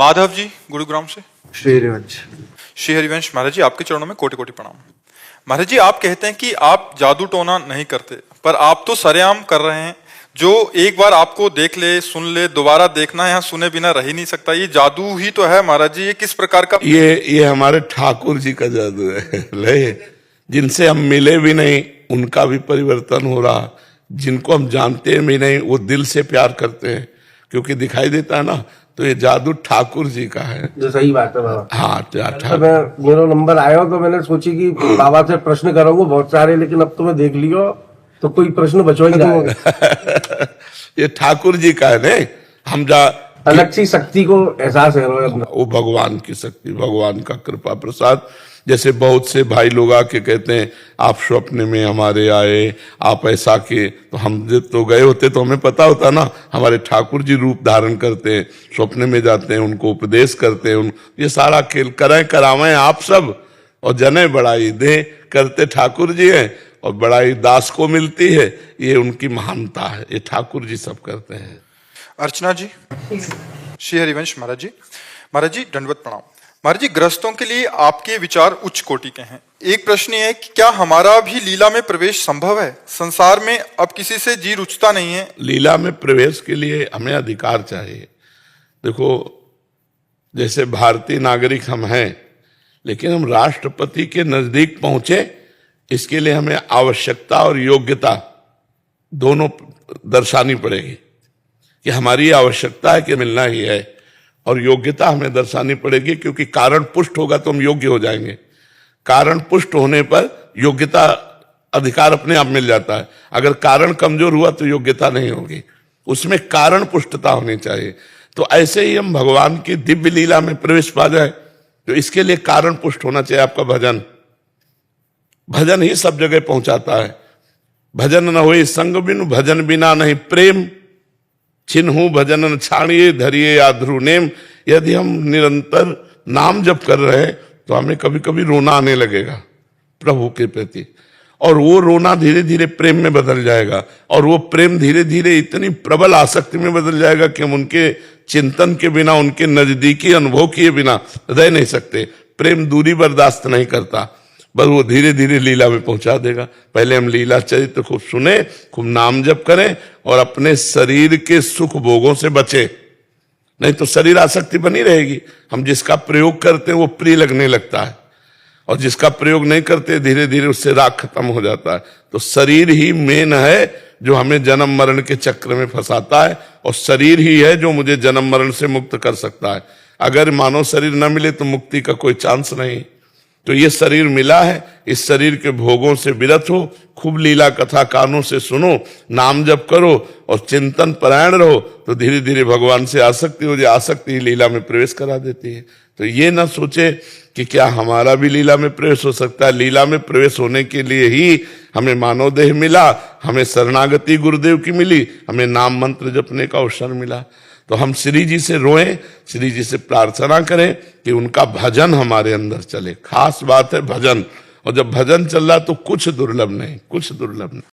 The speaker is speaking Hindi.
माधव जी गुरुग्राम से। श्री हरिवंश। श्री हरिवंश महाराज जी, आपके चरणों में कोटि कोटि प्रणाम। महाराज जी, आप कहते हैं कि आप जादू टोना नहीं करते, पर आप तो सरेआम कर रहे हैं। जो एक बार आपको देख ले, सुन ले, दोबारा देखना यहाँ सुने बिना रह ही नहीं सकता। ये जादू ही तो है महाराज जी। ये किस प्रकार का? ये हमारे ठाकुर जी का जादू है। ले, जिनसे हम मिले भी नहीं उनका भी परिवर्तन हो रहा, जिनको हम जानते भी नहीं वो दिल से प्यार करते हैं क्योंकि दिखाई देता है ना। तो ये जादू ठाकुर जी का है। जो सही बात है बाबा। हाँ, तो मेरा नंबर आया तो मैंने सोची कि बाबा से प्रश्न करूंगा बहुत सारे, लेकिन अब तो मैं देख लियो तो कोई प्रश्न बचो ही नहीं। ये ठाकुर जी का है। नहीं, हम अलग सी शक्ति को एहसास है वो भगवान की शक्ति, भगवान का कृपा प्रसाद। जैसे बहुत से भाई लोग आके कहते हैं आप स्वप्न में हमारे आए, आप ऐसा किए, तो हम जब तो गए होते तो हमें पता होता ना। हमारे ठाकुर जी रूप धारण करते हैं, स्वप्न में जाते हैं, उनको उपदेश करते हैं। ये सारा खेल करें करावें आप सब, और जने बड़ाई दे करते ठाकुर जी हैं, और बड़ाई दास को मिलती है। ये उनकी महानता है, ये ठाकुर जी सब करते हैं। अर्चना जी। श्री हरिवंश महाराज जी। महाराज जी दंडवत प्रणाम। महाराज जी, गृहस्थों के लिए आपके विचार उच्च कोटि के हैं। एक प्रश्न ये है कि क्या हमारा भी लीला में प्रवेश संभव है? संसार में अब किसी से जी रुचता नहीं है। लीला में प्रवेश के लिए हमें अधिकार चाहिए। देखो, जैसे भारतीय नागरिक हम हैं, लेकिन हम राष्ट्रपति के नजदीक पहुंचे, इसके लिए हमें आवश्यकता और योग्यता दोनों दर्शानी पड़ेगी कि हमारी आवश्यकता है कि मिलना ही है, और योग्यता हमें दर्शानी पड़ेगी, क्योंकि कारण पुष्ट होगा तो हम योग्य हो जाएंगे। कारण पुष्ट होने पर योग्यता अधिकार अपने आप मिल जाता है। अगर कारण कमजोर हुआ तो योग्यता नहीं होगी, उसमें कारण पुष्टता होनी चाहिए। तो ऐसे ही हम भगवान की दिव्य लीला में प्रवेश पा जाए, तो इसके लिए कारण पुष्ट होना चाहिए। आपका भजन, भजन ही सब जगह पहुंचाता है। भजन न होए संग बिनु, भजन बिना नहीं प्रेम, चिन्हू भजन छाड़िए धरिए आध्रु नेम। यदि हम निरंतर नाम जप कर रहे हैं तो हमें कभी कभी रोना आने लगेगा प्रभु के प्रति, और वो रोना धीरे धीरे प्रेम में बदल जाएगा, और वो प्रेम धीरे धीरे इतनी प्रबल आसक्ति में बदल जाएगा कि हम उनके चिंतन के बिना, उनके नजदीकी अनुभव किए बिना रह नहीं सकते। प्रेम दूरी बर्दाश्त नहीं करता, बस वो धीरे धीरे लीला में पहुंचा देगा। पहले हम लीला चरित्र खूब सुने, खूब नाम जप करें, और अपने शरीर के सुख भोगों से बचे, नहीं तो शरीर आसक्ति बनी रहेगी। हम जिसका प्रयोग करते हैं वो प्रिय लगने लगता है, और जिसका प्रयोग नहीं करते धीरे धीरे उससे राग खत्म हो जाता है। तो शरीर ही मेन है जो हमें जन्म मरण के चक्र में फंसाता है, और शरीर ही है जो मुझे जन्म मरण से मुक्त कर सकता है। अगर मानव शरीर न मिले तो मुक्ति का कोई चांस नहीं। तो ये शरीर मिला है, इस शरीर के भोगों से विरत हो, खूब लीला कथा कानों से सुनो, नाम जप करो और चिंतन परायण रहो, तो धीरे धीरे भगवान से आसक्ति हो जाए। आसक्ति लीला में प्रवेश करा देती है। तो ये ना सोचे कि क्या हमारा भी लीला में प्रवेश हो सकता है। लीला में प्रवेश होने के लिए ही हमें मानव देह मिला, हमें शरणागति गुरुदेव की मिली, हमें नाम मंत्र जपने का अवसर मिला। तो हम श्री जी से रोएं, श्री जी से प्रार्थना करें कि उनका भजन हमारे अंदर चले। खास बात है भजन, और जब भजन चल रहा तो कुछ दुर्लभ नहीं, कुछ दुर्लभ नहीं।